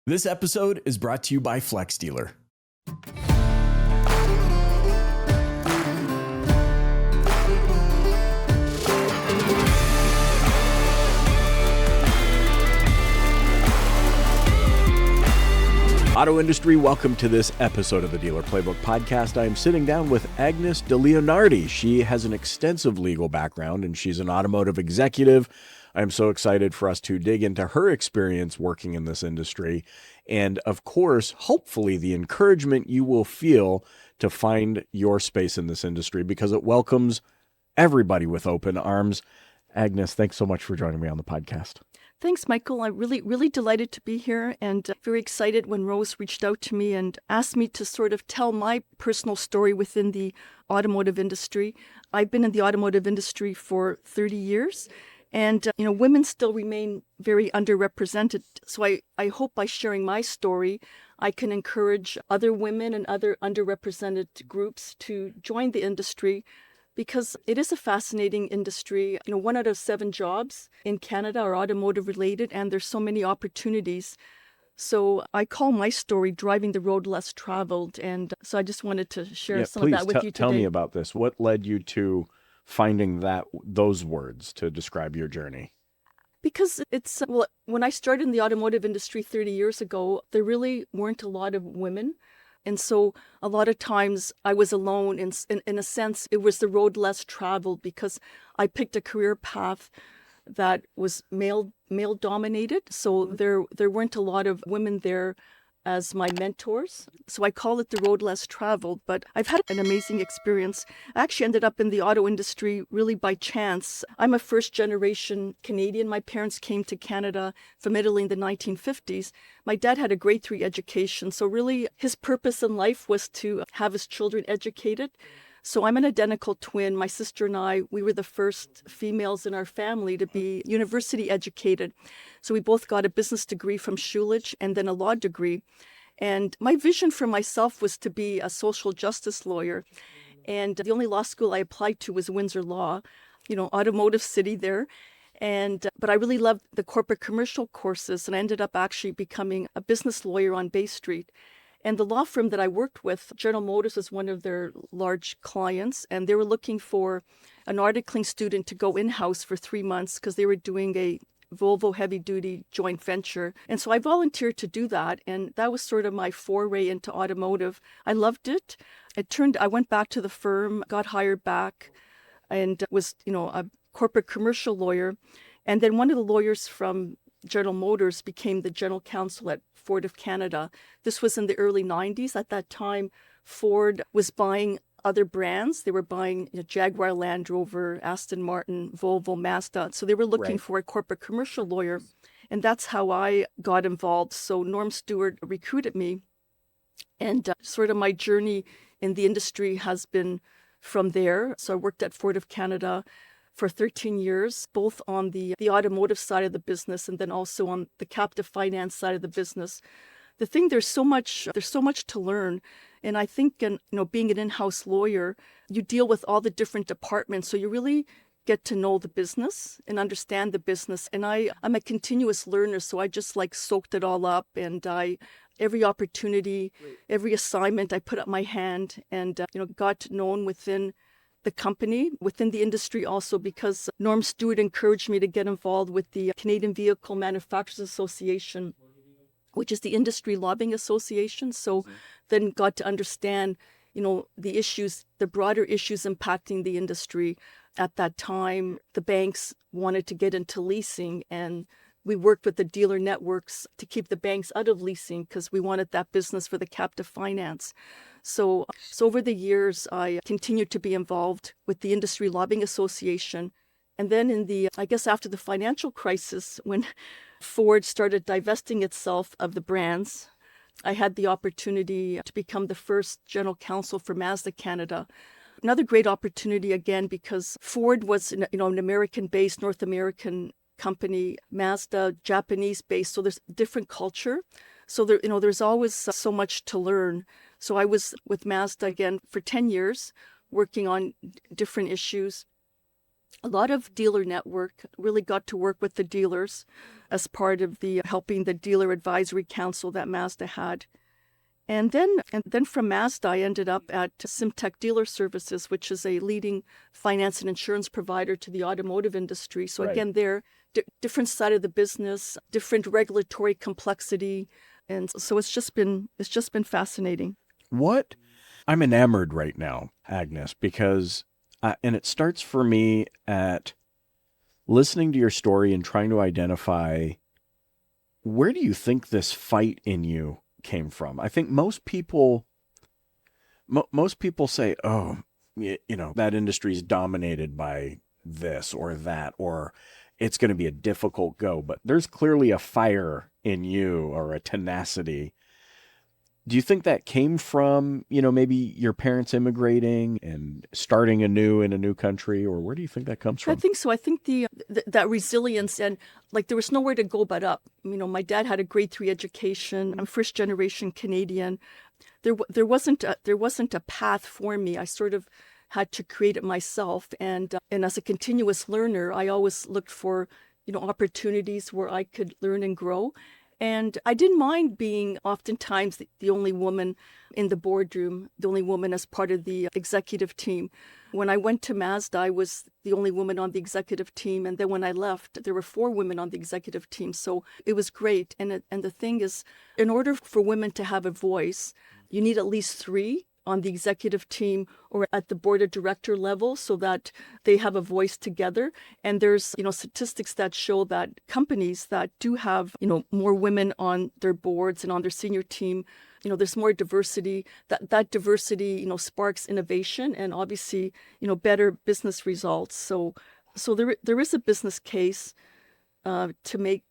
This episode is brought to you by Flex Dealer. Auto industry, welcome to this episode of the Dealer Playbook podcast. I am sitting down with Agnes Di Leonardi. She has an extensive legal background and she's an automotive executive. I'm so excited for us to dig into her experience working in this industry. And of course, hopefully the encouragement you will feel to find your space in this industry because it welcomes everybody with open arms. Agnes, thanks so much for joining me on the podcast. Thanks, Michael. I'm really delighted to be here and very excited when Rose reached out to me and asked me to sort of tell my personal story within the automotive industry. I've been in the automotive industry for 30 years and, women still remain very underrepresented. So I hope by sharing my story, I can encourage other women and other underrepresented groups to join the industry because it is a fascinating industry. 1 out of 7 jobs in Canada are automotive related, and there's so many opportunities. So I call my story Driving the Road Less Traveled. And so I just wanted to share some of that with you today. Tell me about this. What led you to finding those words to describe your journey? Because when I started in the automotive industry 30 years ago, there really weren't a lot of women. And so a lot of times I was alone. In a sense, it was the road less traveled because I picked a career path that was male dominated. So there weren't a lot of women there as my mentors. So I call it the road less traveled. But I've had an amazing experience. I actually ended up in the auto industry really by chance. I'm a first generation Canadian. My parents came to Canada from Italy in the 1950s. My dad had a grade 3 education. So really his purpose in life was to have his children educated. So I'm an identical twin. My sister and I, we were the first females in our family to be university educated. So we both got a business degree from Schulich and then a law degree. And my vision for myself was to be a social justice lawyer. And the only law school I applied to was Windsor Law, automotive city there. But I really loved the corporate commercial courses, and I ended up actually becoming a business lawyer on Bay Street. And the law firm that I worked with, General Motors, was one of their large clients, and they were looking for an articling student to go in-house for 3 months because they were doing a Volvo heavy-duty joint venture. And so I volunteered to do that, and that was sort of my foray into automotive. I loved it. I went back to the firm, got hired back, and was, a corporate commercial lawyer. And then one of the lawyers from General Motors became the general counsel at Ford of Canada. This was in the early 90s. At that time, Ford was buying other brands. They were buying Jaguar, Land Rover, Aston Martin, Volvo, Mazda. So they were looking for a corporate commercial lawyer. And that's how I got involved. So Norm Stewart recruited me. And sort of my journey in the industry has been from there. So I worked at Ford of Canada for 13 years, both on the automotive side of the business and then also on the captive finance side of the business. There's so much to learn. And I think, being an in-house lawyer, you deal with all the different departments. So you really get to know the business and understand the business. And I'm a continuous learner. So I just soaked it all up. And every opportunity, every assignment, I put up my hand and, got known within the company, within the industry also, because Norm Stewart encouraged me to get involved with the Canadian Vehicle Manufacturers Association, which is the industry lobbying association. So then got to understand, the issues, the broader issues impacting the industry. At that time, the banks wanted to get into leasing, and we worked with the dealer networks to keep the banks out of leasing because we wanted that business for the captive finance. So over the years, I continued to be involved with the Industry Lobbying Association. And then after the financial crisis, when Ford started divesting itself of the brands, I had the opportunity to become the first general counsel for Mazda Canada. Another great opportunity, again, because Ford was an American-based, North American company, Mazda, Japanese-based, so there's different culture. So there's always so much to learn. So I was with Mazda again for 10 years, working on different issues. a lot of dealer network, really got to work with the dealers as part of the helping the dealer advisory council that Mazda had. And then from Mazda, I ended up at Simtec Dealer Services, which is a leading finance and insurance provider to the automotive industry. So Right. again, they're different side of the business, different regulatory complexity, and so it's just been fascinating. What? I'm enamored right now, Agnes, because, and it starts for me at listening to your story and trying to identify, where do you think this fight in you came from? I think most people say, oh, that industry is dominated by this or that, or it's going to be a difficult go. But there's clearly a fire in you, or a tenacity. Do you think that came from, maybe your parents immigrating and starting anew in a new country, or where do you think that comes from? I think so. I think that resilience, and like there was nowhere to go but up. My dad had a grade 3 education. I'm first generation Canadian. There wasn't a path for me. I sort of had to create it myself. And as a continuous learner, I always looked for opportunities where I could learn and grow. And I didn't mind being oftentimes the only woman in the boardroom, the only woman as part of the executive team. When I went to Mazda, I was the only woman on the executive team. And then when I left, there were 4 women on the executive team. So it was great. And the thing is, in order for women to have a voice, you need at least 3 on the executive team or at the board of director level so that they have a voice together. And there's, statistics that show that companies that do have, more women on their boards and on their senior team, there's more diversity. That diversity, sparks innovation and obviously, better business results. So there is a business case to make,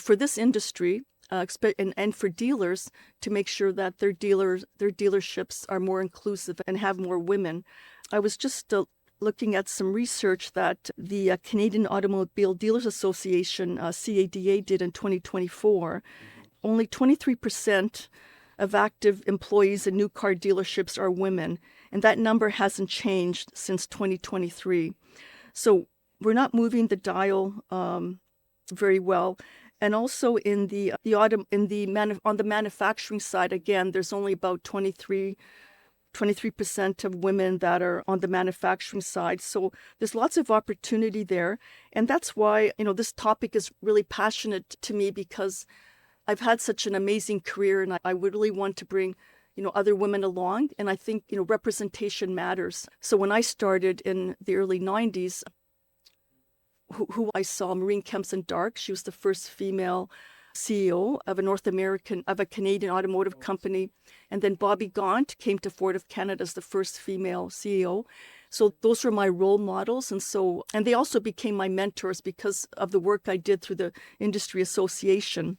for this industry, and for dealers to make sure that their dealerships are more inclusive and have more women. I was just looking at some research that the Canadian Automobile Dealers Association, CADA, did in 2024. Only 23% of active employees in new car dealerships are women, and that number hasn't changed since 2023. So we're not moving the dial very well. And also on the manufacturing side, again, there's only about 23% of women that are on the manufacturing side. So there's lots of opportunity there. And that's why, this topic is really passionate to me, because I've had such an amazing career and I would really want to bring, other women along. And I think, representation matters. So when I started in the early 90s, who I saw, Maureen Kempson-Dark. She was the first female CEO of a Canadian automotive company. And then Bobby Gaunt came to Ford of Canada as the first female CEO. So those were my role models. And they also became my mentors because of the work I did through the industry association.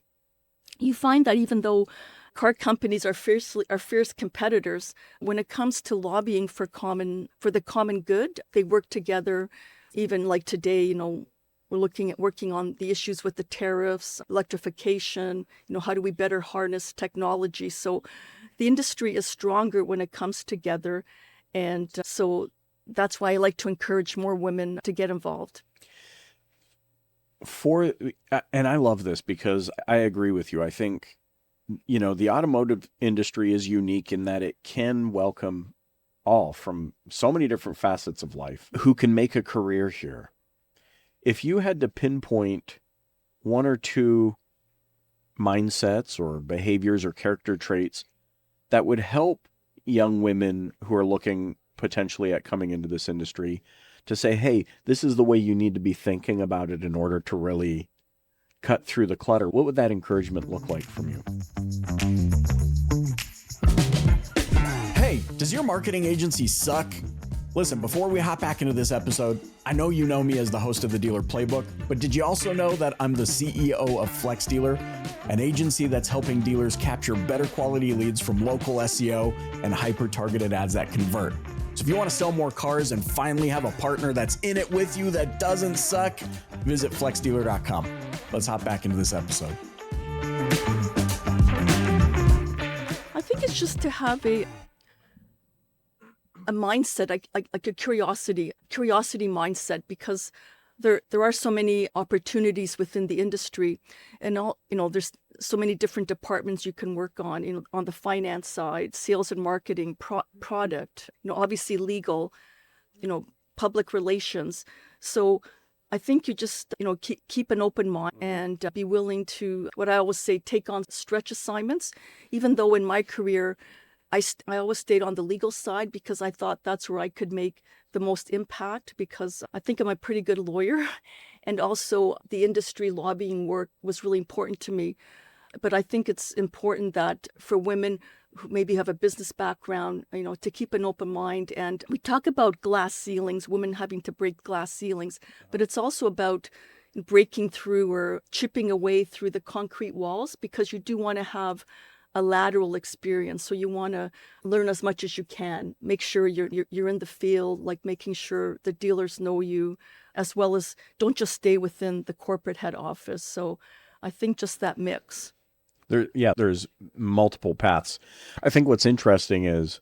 You find that even though car companies are fierce competitors, when it comes to lobbying for the common good, they work together. Even like today, we're working on the issues with the tariffs, electrification, how do we better harness technology? So the industry is stronger when it comes together. And so that's why I like to encourage more women to get involved. And I love this because I agree with you. I think, the automotive industry is unique in that it can welcome all from so many different facets of life who can make a career here. If you had to pinpoint 1 or 2 mindsets or behaviors or character traits that would help young women who are looking potentially at coming into this industry to say, hey, this is the way you need to be thinking about it in order to really cut through the clutter, what would that encouragement look like from you? Hey, does your marketing agency suck? Listen, before we hop back into this episode, I know you know me as the host of the Dealer Playbook, but did you also know that I'm the CEO of Flex Dealer, an agency that's helping dealers capture better quality leads from local SEO and hyper-targeted ads that convert? So if you want to sell more cars and finally have a partner that's in it with you that doesn't suck, visit flexdealer.com. Let's hop back into this episode. I think it's just to have a mindset, like a curiosity mindset, because there are so many opportunities within the industry, and there's so many different departments you can work on, on the finance side, sales and marketing, product, obviously legal, public relations. So I think you just, keep an open mind and be willing to, what I always say, take on stretch assignments, even though in my career, I always stayed on the legal side because I thought that's where I could make the most impact, because I think I'm a pretty good lawyer. And also the industry lobbying work was really important to me. But I think it's important that for women who maybe have a business background, to keep an open mind. And we talk about glass ceilings, women having to break glass ceilings, but it's also about breaking through or chipping away through the concrete walls, because you do want to have a lateral experience. So you want to learn as much as you can, make sure you're in the field, like making sure the dealers know you, as well as don't just stay within the corporate head office. So I think just that mix. There's multiple paths. I think what's interesting is,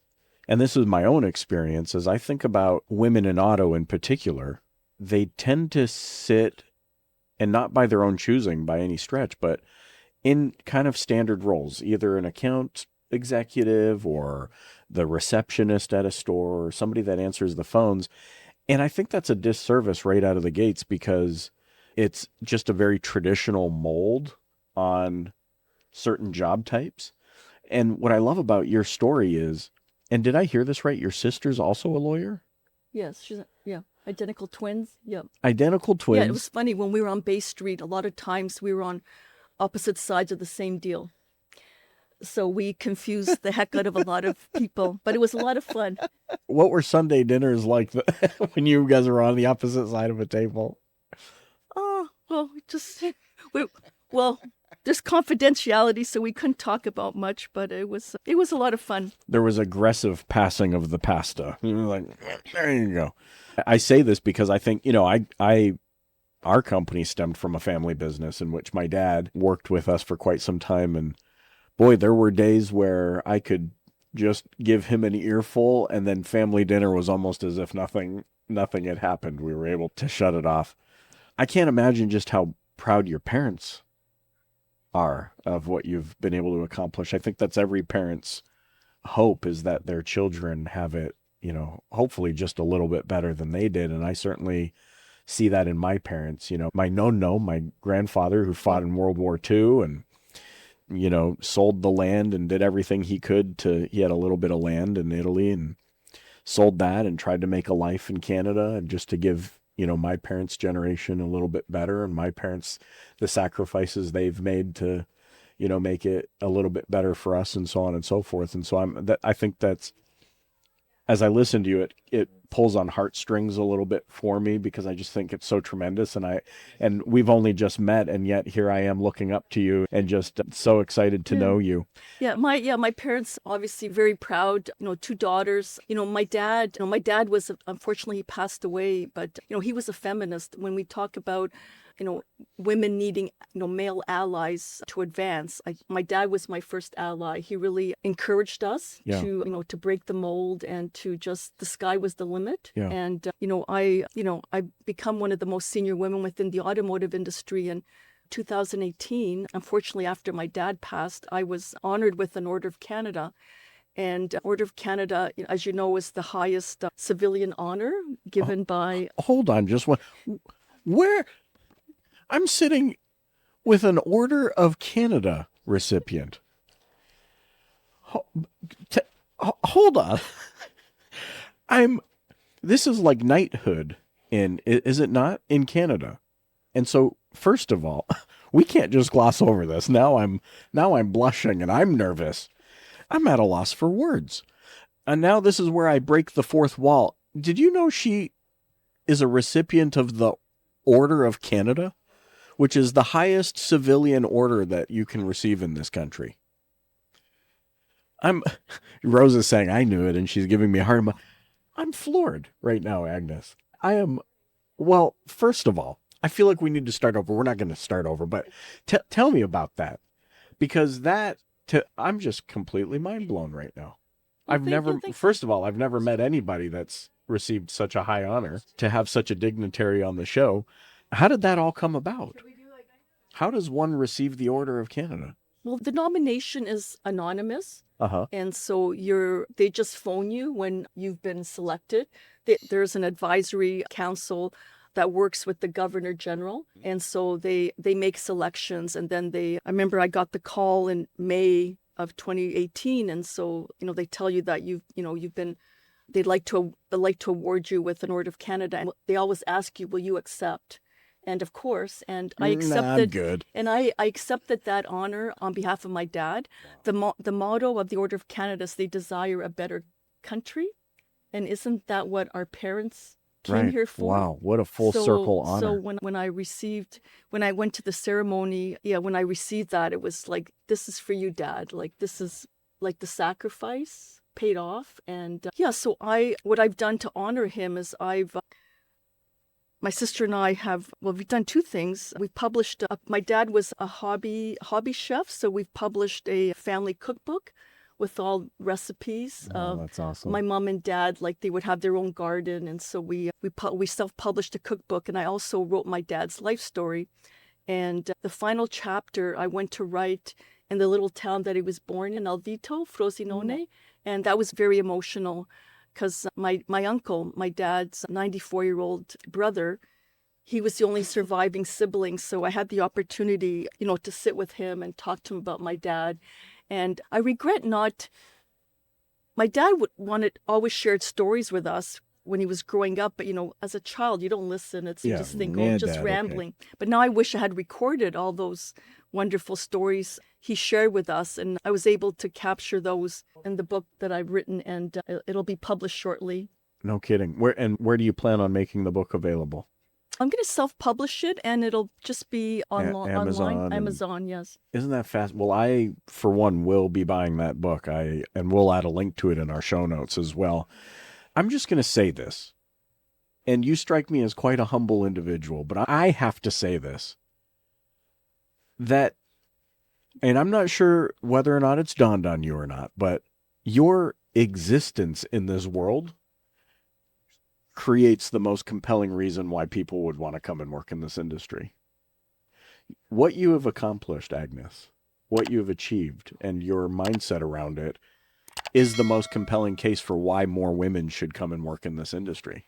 and this is my own experience, as I think about women in auto in particular, they tend to sit, and not by their own choosing by any stretch, but in kind of standard roles, either an account executive or the receptionist at a store or somebody that answers the phones. And I think that's a disservice right out of the gates, because it's just a very traditional mold on certain job types. And what I love about your story is, and did I hear this right? Your sister's also a lawyer? Yes, she's identical twins. Yeah. Identical twins. Yeah, it was funny when we were on Bay Street. A lot of times we were on opposite sides of the same deal. So we confused the heck out of a lot of people, but it was a lot of fun. What were Sunday dinners like when you guys were on the opposite side of a table? Oh, well, there's confidentiality, so we couldn't talk about much, but it was a lot of fun. There was aggressive passing of the pasta. You were like, there you go. I say this because I think, our company stemmed from a family business in which my dad worked with us for quite some time. And boy, there were days where I could just give him an earful, and then family dinner was almost as if nothing had happened. We were able to shut it off. I can't imagine just how proud your parents are of what you've been able to accomplish. I think that's every parent's hope, is that their children have it, hopefully just a little bit better than they did. And I certainly see that in my parents. My grandfather, who fought in World War II and, sold the land and did everything he could he had a little bit of land in Italy and sold that and tried to make a life in Canada, and just to give, my parents' generation a little bit better, and my parents, the sacrifices they've made to, make it a little bit better for us, and so on and so forth. And so I think that's, as I listen to you, it pulls on heartstrings a little bit for me, because I just think it's so tremendous. And we've only just met, and yet here I am looking up to you and just so excited to know you. My parents obviously very proud, 2 daughters. My dad was, unfortunately he passed away, but he was a feminist. When we talk about women needing, male allies to advance. My dad was my first ally. He really encouraged us to break the mold and to just, the sky was the limit. Yeah. And, I become one of the most senior women within the automotive industry. And 2018, unfortunately, after my dad passed, I was honored with an Order of Canada. And Order of Canada, as you know, is the highest civilian honor given by... Hold on, just one. Where... I'm sitting with an Order of Canada recipient. Hold on. This is like knighthood is it not, in Canada? And so, first of all, we can't just gloss over this. Now I'm blushing and I'm nervous. I'm at a loss for words. And now this is where I break the fourth wall. Did you know she is a recipient of the Order of Canada, which is the highest civilian order that you can receive in this country? Rose is saying I knew it, and she's giving me a hard time. I'm floored right now, Agnes. Well, first of all, I feel like we need to start over. We're not going to start over, but tell me about that, because I'm just completely mind blown right now. First of all, I've never met anybody that's received such a high honor to have such a dignitary on the show. How did that all come about? How does one receive the Order of Canada? Well, the nomination is anonymous. Uh-huh. And so they just phone you when you've been selected. There's an advisory council that works with the Governor General. And so they make selections. And then I remember I got the call in May of 2018. And so, they tell you that they'd like to award you with an Order of Canada. And they always ask you, will you accept? And of course, and I accepted, good. And I accepted that honor on behalf of my dad. The motto of the Order of Canada is they desire a better country. And isn't that what our parents came here for? Wow, what a full circle honor. So when I went to the ceremony, when I received that, it was like, this is for you, Dad. Like, this is like the sacrifice paid off. And so what I've done to honor him is my sister and I we've done two things. We've published, my dad was a hobby chef, so we've published a family cookbook with all recipes. That's awesome. My mom and dad, they would have their own garden, and so we self-published a cookbook, and I also wrote my dad's life story. And the final chapter I went to write in the little town that he was born in, Alvito, Frosinone, and that was very emotional. Because my uncle, my dad's 94-year-old brother, he was the only surviving sibling. So I had the opportunity, to sit with him and talk to him about my dad. And I regret not. My dad always shared stories with us when he was growing up. But, as a child, you don't listen. You just think, just rambling. Okay. But now I wish I had recorded all those wonderful stories he shared with us, and I was able to capture those in the book that I've written, and it'll be published shortly. No kidding. Where do you plan on making the book available? I'm going to self-publish it, and it'll just be online. Amazon, yes. Isn't that fast? Well, I, for one, will be buying that book. And we'll add a link to it in our show notes as well. I'm just going to say this, and you strike me as quite a humble individual, but I have to say this, and I'm not sure whether or not it's dawned on you or not, but your existence in this world creates the most compelling reason why people would want to come and work in this industry. What you have accomplished, Agnes, what you have achieved, and your mindset around it is the most compelling case for why more women should come and work in this industry.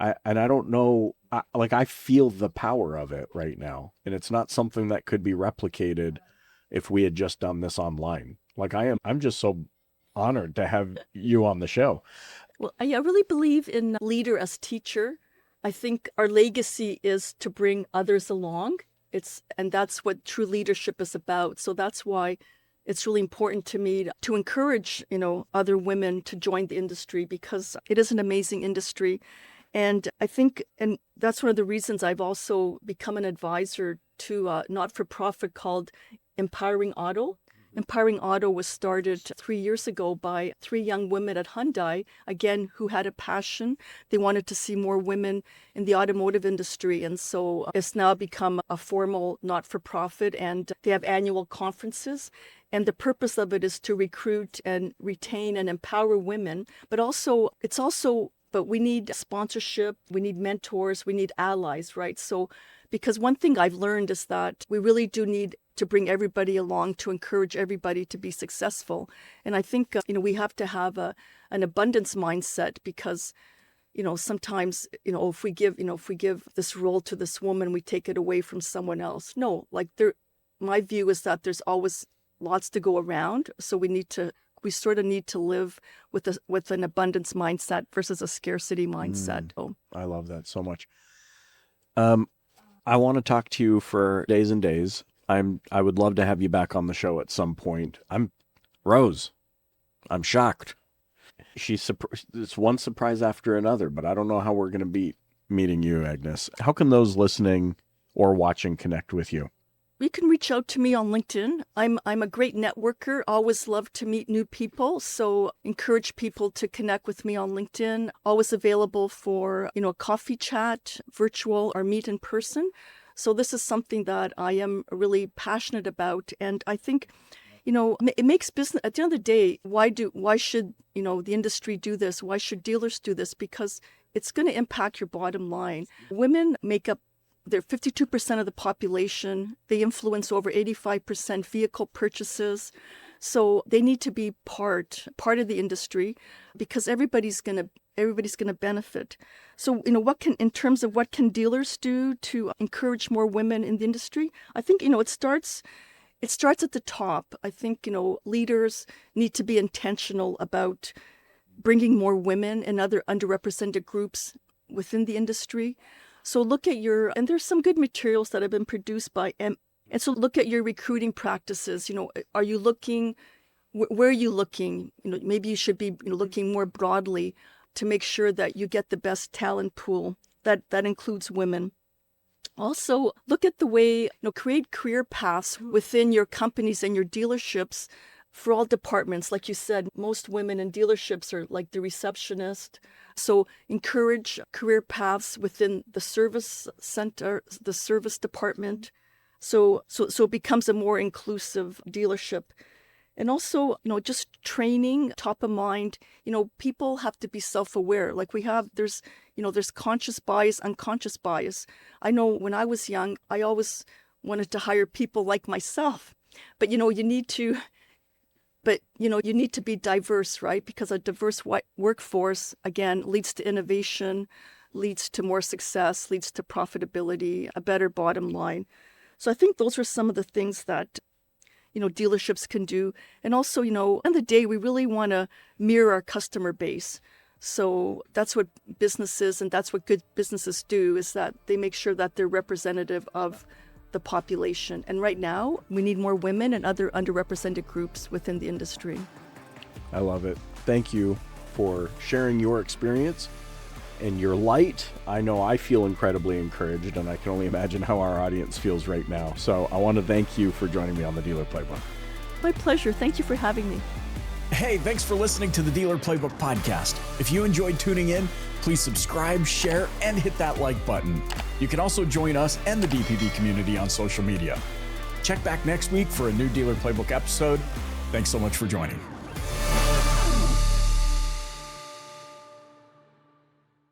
I don't know, I feel the power of it right now, and it's not something that could be replicated if we had just done this online. I'm just so honored to have you on the show. Well, I really believe in leader as teacher. I think our legacy is to bring others along. And that's what true leadership is about. So that's why it's really important to me to encourage, other women to join the industry, because it is an amazing industry. And I think, and that's one of the reasons I've also become an advisor to a not-for-profit called Empowering Auto. Empowering Auto was started 3 years ago by 3 young women at Hyundai, again, who had a passion. They wanted to see more women in the automotive industry. And so it's now become a formal not-for-profit, and they have annual conferences. And the purpose of it is to recruit and retain and empower women. But we need sponsorship, we need mentors, we need allies, right? So, because one thing I've learned is that we really do need to bring everybody along to encourage everybody to be successful. And I think, we have to have an abundance mindset, because, sometimes, if we give this role to this woman, we take it away from someone else. No, my view is that there's always lots to go around. So we sort of need to live with an abundance mindset versus a scarcity mindset. I love that so much. I want to talk to you for days and days. I would love to have you back on the show at some point. I'm shocked. It's one surprise after another, but I don't know how we're going to be meeting you, Agnes. How can those listening or watching connect with you? You can reach out to me on LinkedIn. I'm a great networker, always love to meet new people. So encourage people to connect with me on LinkedIn. Always available for, a coffee chat, virtual or meet in person. So this is something that I am really passionate about. And I think it makes business, at the end of the day, why should, the industry do this? Why should dealers do this? Because it's going to impact your bottom line. Women make up, they're 52% of the population. They influence over 85% vehicle purchases. So they need to be part of the industry because everybody's going to benefit. So, in terms of what can dealers do to encourage more women in the industry? I think, it starts at the top. I think, leaders need to be intentional about bringing more women and other underrepresented groups within the industry. So look at and there's some good materials that have been produced by and so look at your recruiting practices. Are you looking, where are you looking? Maybe you should be looking more broadly to make sure that you get the best talent pool that includes women. Also, look at the way, create career paths within your companies and your dealerships for all departments. Like you said, most women in dealerships are like the receptionist. So encourage career paths within the service center, the service department. So it becomes a more inclusive dealership. And also, just training top of mind. People have to be self-aware. Like there's conscious bias, unconscious bias. I know when I was young, I always wanted to hire people like myself. But, you need to be diverse, right? Because a diverse workforce, again, leads to innovation, leads to more success, leads to profitability, a better bottom line. So I think those are some of the things that dealerships can do. And also, at the end of the day, we really want to mirror our customer base. So that's what businesses, and that's what good businesses do, is that they make sure that they're representative of the population. And right now, we need more women and other underrepresented groups within the industry. I love it. Thank you for sharing your experience and your light. I know I feel incredibly encouraged, and I can only imagine how our audience feels right now. So I want to thank you for joining me on the Dealer Playbook. My pleasure. Thank you for having me. Hey, thanks for listening to the Dealer Playbook podcast. If you enjoyed tuning in, please subscribe, share, and hit that like button. You can also join us and the DPB community on social media. Check back next week for a new Dealer Playbook episode. Thanks so much for joining.